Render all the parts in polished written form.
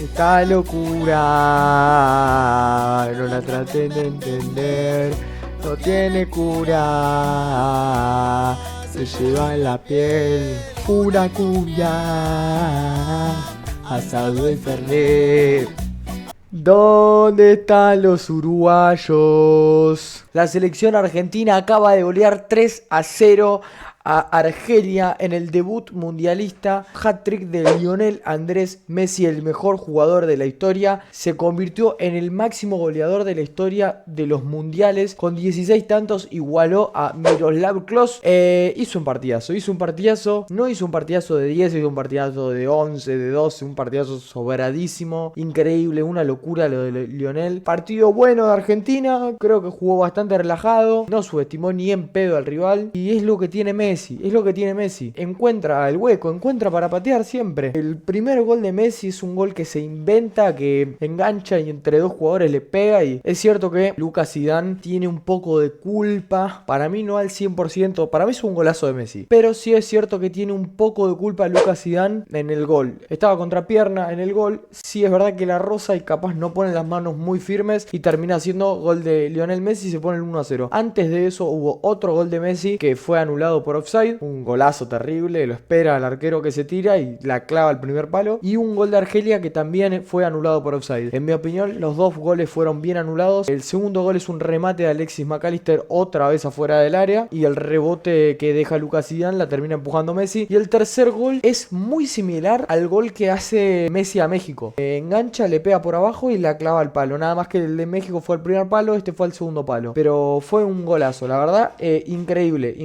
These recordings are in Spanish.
esta locura? No la traten de entender, no tiene cura. Se lleva en la piel una cumbia, asado de Fernet. ¿Dónde están los uruguayos? La selección argentina acaba de golear 3-0 a Argelia en el debut mundialista. Hat-trick de Lionel Andrés Messi, el mejor jugador de la historia. Se convirtió en el máximo goleador de la historia de los mundiales. Con 16 tantos igualó a Miroslav Klose. Hizo un partidazo. No hizo un partidazo de 10, hizo un partidazo de 11, de 12. Un partidazo sobradísimo. Increíble, una locura lo de Lionel. Partido bueno de Argentina. Creo que jugó bastante relajado. No subestimó ni en pedo al rival. Y es lo que tiene Messi. Encuentra el hueco, encuentra para patear siempre. El primer gol de Messi es un gol que se inventa, que engancha y entre dos jugadores le pega. Y es cierto que Lucas Zidane tiene un poco de culpa. Para mí no al 100%. Para mí es un golazo de Messi. Pero sí es cierto que tiene un poco de culpa Lucas Zidane en el gol. Estaba contrapierna en el gol. Sí es verdad que la roza y capaz no pone las manos muy firmes. Y termina siendo gol de Lionel Messi y se pone el 1-0. Antes de eso hubo otro gol de Messi que fue anulado por offside, un golazo terrible, lo espera al arquero que se tira y la clava al primer palo, y un gol de Argelia que también fue anulado por offside. En mi opinión, los dos goles fueron bien anulados. El segundo gol es un remate de Alexis McAllister otra vez afuera del área, y el rebote que deja Lucas Zidane la termina empujando Messi. Y el tercer gol es muy similar al gol que hace Messi a México. Engancha, le pega por abajo y la clava al palo. Nada más que el de México fue el primer palo, este fue el segundo palo. Pero fue un golazo, la verdad, increíble.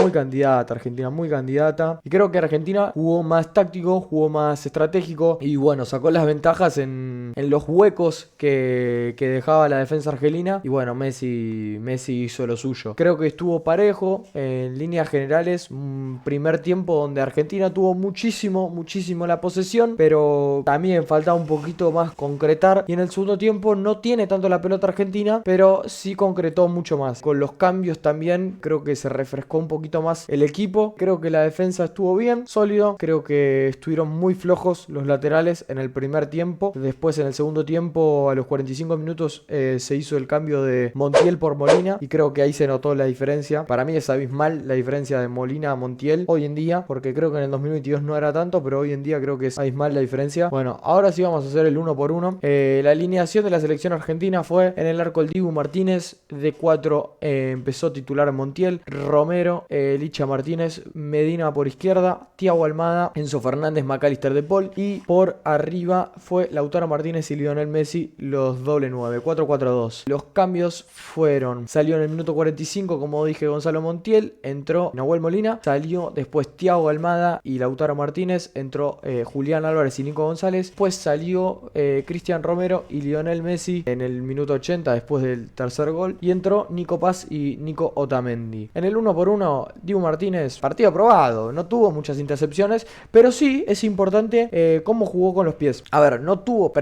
Muy candidata Argentina, muy candidata. Y creo que Argentina jugó más táctico, jugó más estratégico. Y bueno, sacó las ventajas en los huecos que dejaba la defensa argelina. Y bueno, Messi hizo lo suyo. Creo que estuvo parejo en líneas generales. Un primer tiempo donde Argentina tuvo muchísimo la posesión, pero también faltaba un poquito más concretar. Y en el segundo tiempo no tiene tanto la pelota Argentina, pero sí concretó mucho más. Con los cambios también creo que se refrescó un poquito más el equipo. Creo que la defensa estuvo bien, sólido. Creo que estuvieron muy flojos los laterales en el primer tiempo. Después en el segundo tiempo, a los 45 minutos, se hizo el cambio de Montiel por Molina, y creo que ahí se notó la diferencia. Para mí es abismal la diferencia de Molina a Montiel hoy en día, porque creo que en el 2022 no era tanto, pero hoy en día creo que es abismal la diferencia. Bueno, ahora sí vamos a hacer el 1 por 1. La alineación de la selección argentina fue: en el arco el Dibu Martínez, de 4 empezó titular Montiel, Romero, Licha Martínez, Medina por izquierda, Thiago Almada, Enzo Fernández, McAllister de Paul, y por arriba fue Lautaro Martínez y Lionel Messi, los doble 9, 4-4-2. Los cambios fueron: salió en el minuto 45, como dije, Gonzalo Montiel, entró Nahuel Molina, salió después Thiago Almada y Lautaro Martínez, entró Julián Álvarez y Nico González, pues salió Cristian Romero y Lionel Messi en el minuto 80 después del tercer gol, y entró Nico Paz y Nico Otamendi. En el 1 por 1, Dibu Martínez, partido aprobado, no tuvo muchas intercepciones, pero sí es importante cómo jugó con los pies. A ver, no tuvo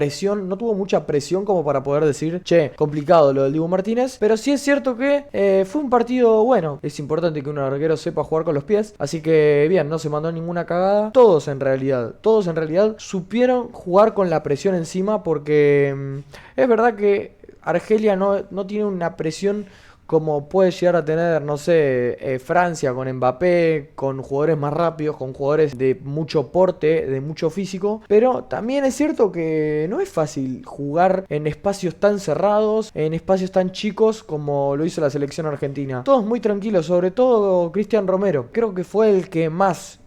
mucha presión como para poder decir, che, complicado lo del Dibu Martínez, pero sí es cierto que fue un partido bueno. Es importante que un arquero sepa jugar con los pies, así que bien, no se mandó ninguna cagada. Todos en realidad supieron jugar con la presión encima, porque es verdad que Argelia no tiene una presión como puede llegar a tener, no sé, Francia con Mbappé, con jugadores más rápidos, con jugadores de mucho porte, de mucho físico. Pero también es cierto que no es fácil jugar en espacios tan cerrados, en espacios tan chicos como lo hizo la selección argentina. Todos muy tranquilos, sobre todo Cristian Romero. Creo que fue el que más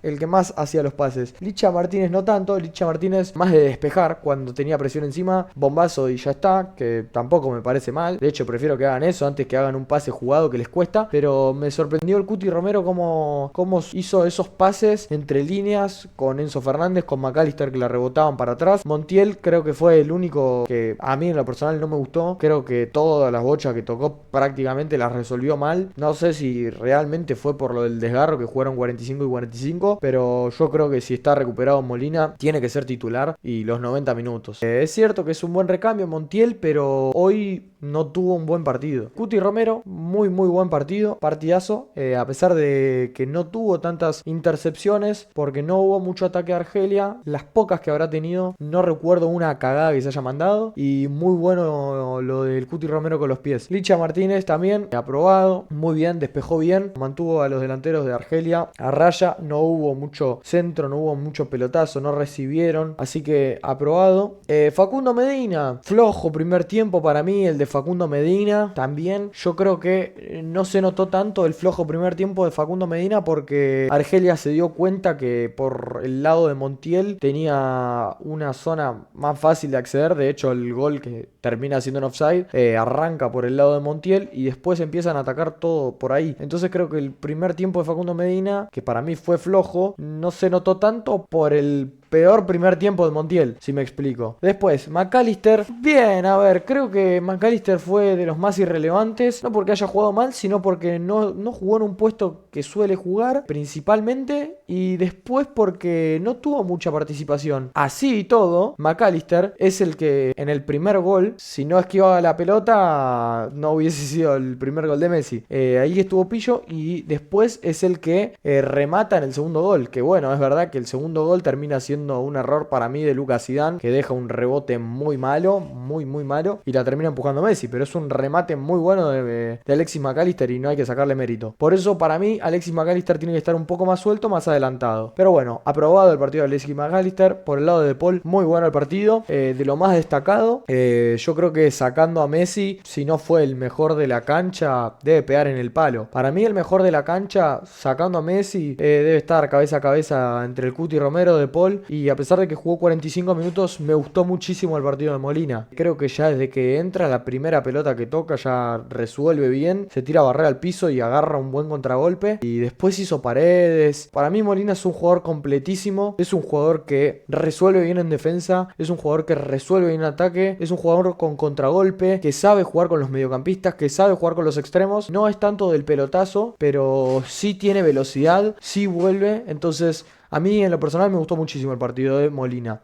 hacía los pases. Licha Martínez no tanto, Licha Martínez más de despejar cuando tenía presión encima, bombazo y ya está, que tampoco me parece mal. De hecho, prefiero que hagan eso antes que hagan un pase jugado que les cuesta. Pero me sorprendió el Cuti Romero cómo hizo esos pases entre líneas con Enzo Fernández, con McAllister, que la rebotaban para atrás. Montiel creo que fue el único que a mí en lo personal no me gustó. Creo que todas las bochas que tocó prácticamente las resolvió mal. No sé si realmente fue por lo del desgarro, que jugaron 45 y 45, poco, pero yo creo que si está recuperado Molina, tiene que ser titular y los 90 minutos. Es cierto que es un buen recambio Montiel, pero hoy no tuvo un buen partido. Cuti Romero, muy buen partido, partidazo, a pesar de que no tuvo tantas intercepciones, porque no hubo mucho ataque a Argelia, las pocas que habrá tenido, no recuerdo una cagada que se haya mandado, y muy bueno lo del Cuti Romero con los pies. Licha Martínez también, aprobado, muy bien, despejó bien, mantuvo a los delanteros de Argelia a raya, no hubo mucho centro, no hubo mucho pelotazo, no recibieron, así que aprobado. Facundo Medina, flojo primer tiempo para mí, el de Facundo Medina también. Yo creo que no se notó tanto el flojo primer tiempo de Facundo Medina porque Argelia se dio cuenta que por el lado de Montiel tenía una zona más fácil de acceder. De hecho, el gol que termina siendo en offside arranca por el lado de Montiel y después empiezan a atacar todo por ahí. Entonces creo que el primer tiempo de Facundo Medina, que para mí fue flojo, no se notó tanto por el peor primer tiempo de Montiel, si me explico. Después, McAllister, bien, a ver, creo que McAllister fue de los más irrelevantes, no porque haya jugado mal, sino porque no jugó en un puesto que suele jugar, principalmente, y después porque no tuvo mucha participación. Así y todo, McAllister es el que en el primer gol, si no esquivaba la pelota, no hubiese sido el primer gol de Messi. Ahí estuvo Pillo y después es el que remata en el segundo gol, que bueno, es verdad que el segundo gol termina siendo un error para mí de Lucas Zidane, que deja un rebote muy malo, muy malo, y la termina empujando Messi, pero es un remate muy bueno de Alexis McAllister y no hay que sacarle mérito. Por eso para mí Alexis McAllister tiene que estar un poco más suelto, más adelantado. Pero bueno, aprobado el partido de Alexis McAllister. Por el lado de Paul, muy bueno el partido, de lo más destacado. Yo creo que sacando a Messi, si no fue el mejor de la cancha, debe pegar en el palo. Para mí el mejor de la cancha, sacando a Messi, debe estar cabeza a cabeza entre el Cuti Romero, de Paul. Y a pesar de que jugó 45 minutos, me gustó muchísimo el partido de Molina. Creo que ya desde que entra, la primera pelota que toca ya resuelve bien, se tira a barrer al piso y agarra un buen contragolpe. Y después hizo paredes. Para mí Molina es un jugador completísimo. Es un jugador que resuelve bien en defensa. Es un jugador que resuelve bien en ataque. Es un jugador con contragolpe, que sabe jugar con los mediocampistas, que sabe jugar con los extremos. No es tanto del pelotazo, pero sí tiene velocidad, sí vuelve. Entonces, a mí en lo personal me gustó muchísimo el partido de Molina.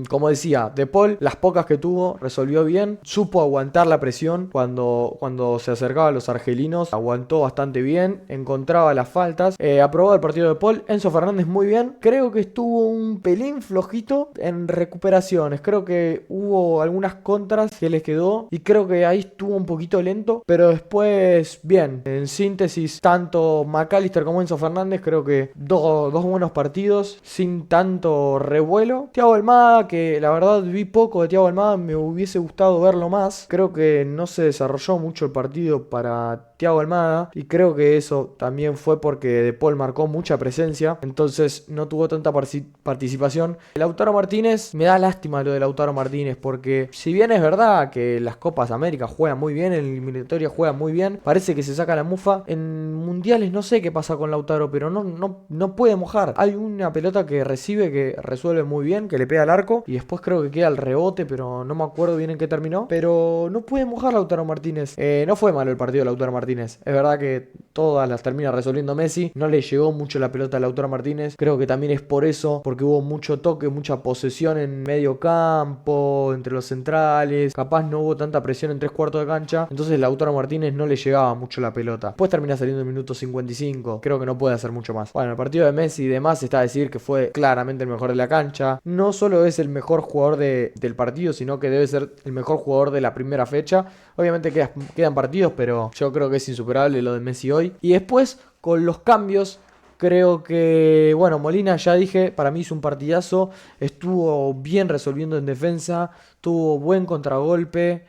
Como decía, De Paul, las pocas que tuvo, resolvió bien. Supo aguantar la presión cuando se acercaba a los argelinos. Aguantó bastante bien, encontraba las faltas. Aprobado el partido de Paul. Enzo Fernández muy bien. Creo que estuvo un pelín flojito en recuperaciones. Creo que hubo algunas contras que les quedó y creo que ahí estuvo un poquito lento. Pero después, bien. En síntesis, tanto McAllister como Enzo Fernández, creo que dos buenos partidos sin tanto revuelo. Thiago Almada, que la verdad vi poco de Thiago Almada, me hubiese gustado verlo más. Creo que no se desarrolló mucho el partido para Thiago Almada y creo que eso también fue porque De Paul marcó mucha presencia, entonces no tuvo tanta participación. Lautaro Martínez, me da lástima lo de Lautaro Martínez, porque si bien es verdad que las Copas América juega muy bien, en eliminatoria juega muy bien, parece que se saca la mufa. En mundiales no sé qué pasa con Lautaro, pero no puede mojar. Hay una pelota que recibe, que resuelve muy bien, que le pega al arco y después creo que queda al rebote, pero no me acuerdo bien en qué terminó. Pero no puede mojar Lautaro Martínez. No fue malo el partido de Lautaro Martínez. Es verdad que todas las termina resolviendo Messi. No le llegó mucho la pelota a Lautaro Martínez. Creo que también es por eso, porque hubo mucho toque, mucha posesión en medio campo, entre los centrales. Capaz no hubo tanta presión en 3/4 de cancha. Entonces Lautaro Martínez no le llegaba mucho la pelota. Después termina saliendo en minuto 55. Creo que no puede hacer mucho más. Bueno, el partido de Messi y demás está a decir que fue claramente el mejor de la cancha. No solo es el mejor jugador del partido, sino que debe ser el mejor jugador de la primera fecha. Obviamente quedan partidos, pero yo creo que es insuperable lo de Messi hoy. Y después, con los cambios, creo que, bueno, Molina ya dije, para mí hizo un partidazo. Estuvo bien resolviendo en defensa, tuvo buen contragolpe.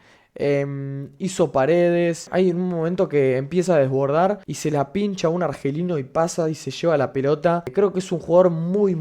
Hizo paredes. Hay un momento que empieza a desbordar y se la pincha a un argelino y pasa y se lleva la pelota. Creo que es un jugador muy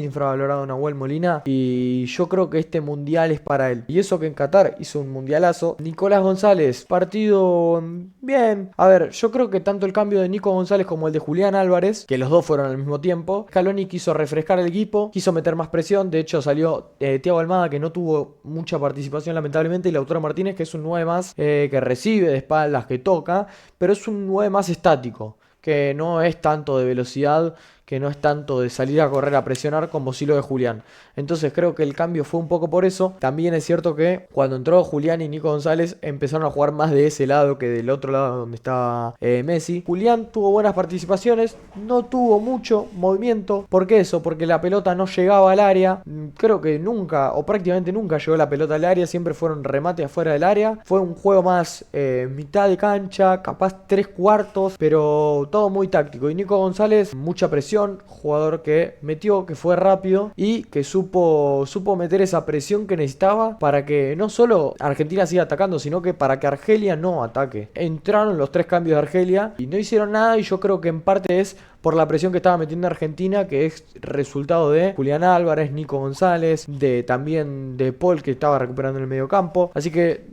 infravalorado, Nahuel Molina, y yo creo que este mundial es para él. Y eso que en Qatar hizo un mundialazo. Nicolás González, partido bien. A ver, yo creo que tanto el cambio de Nico González como el de Julián Álvarez, que los dos fueron al mismo tiempo, Scaloni quiso refrescar el equipo, quiso meter más presión. De hecho salió Thiago Almada, que no tuvo mucha participación lamentablemente, y Lautaro Martínez, que es un 9 más, que recibe de espaldas, que toca, pero es un 9 más estático, que no es tanto de velocidad, que no es tanto de salir a correr a presionar como sí lo de Julián. Entonces creo que el cambio fue un poco por eso. También es cierto que cuando entró Julián y Nico González empezaron a jugar más de ese lado que del otro lado donde estaba Messi. Julián tuvo buenas participaciones, no tuvo mucho movimiento. ¿Por qué eso? Porque la pelota no llegaba al área. Creo que nunca o prácticamente nunca llegó la pelota al área, siempre fueron remates afuera del área. Fue un juego más mitad de cancha, capaz 3/4, pero todo muy táctico. Y Nico González, mucha presión, jugador que metió, que fue rápido y que supo meter esa presión que necesitaba para que no solo Argentina siga atacando, sino que para que Argelia no ataque. Entraron los 3 cambios de Argelia y no hicieron nada, y yo creo que en parte es por la presión que estaba metiendo Argentina, que es resultado de Julián Álvarez, Nico González, también de Paul, que estaba recuperando en el medio campo. Así que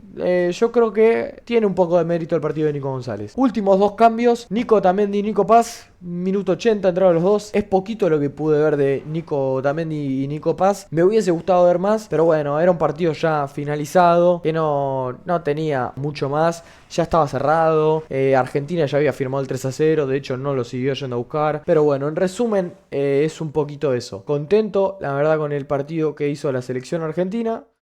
yo creo que tiene un poco de mérito el partido de Nico González. Últimos 2 cambios, Nico Tamendi y Nico Paz. Minuto 80 entraron los dos. Es poquito lo que pude ver de Nico Tamendi y Nico Paz. Me hubiese gustado ver más, pero bueno, era un partido ya finalizado, que no tenía mucho más. Ya estaba cerrado. Argentina ya había firmado el 3-0. De hecho, no lo siguió yendo a buscar. Pero bueno, en resumen, es un poquito eso. Contento, la verdad, con el partido que hizo la selección argentina.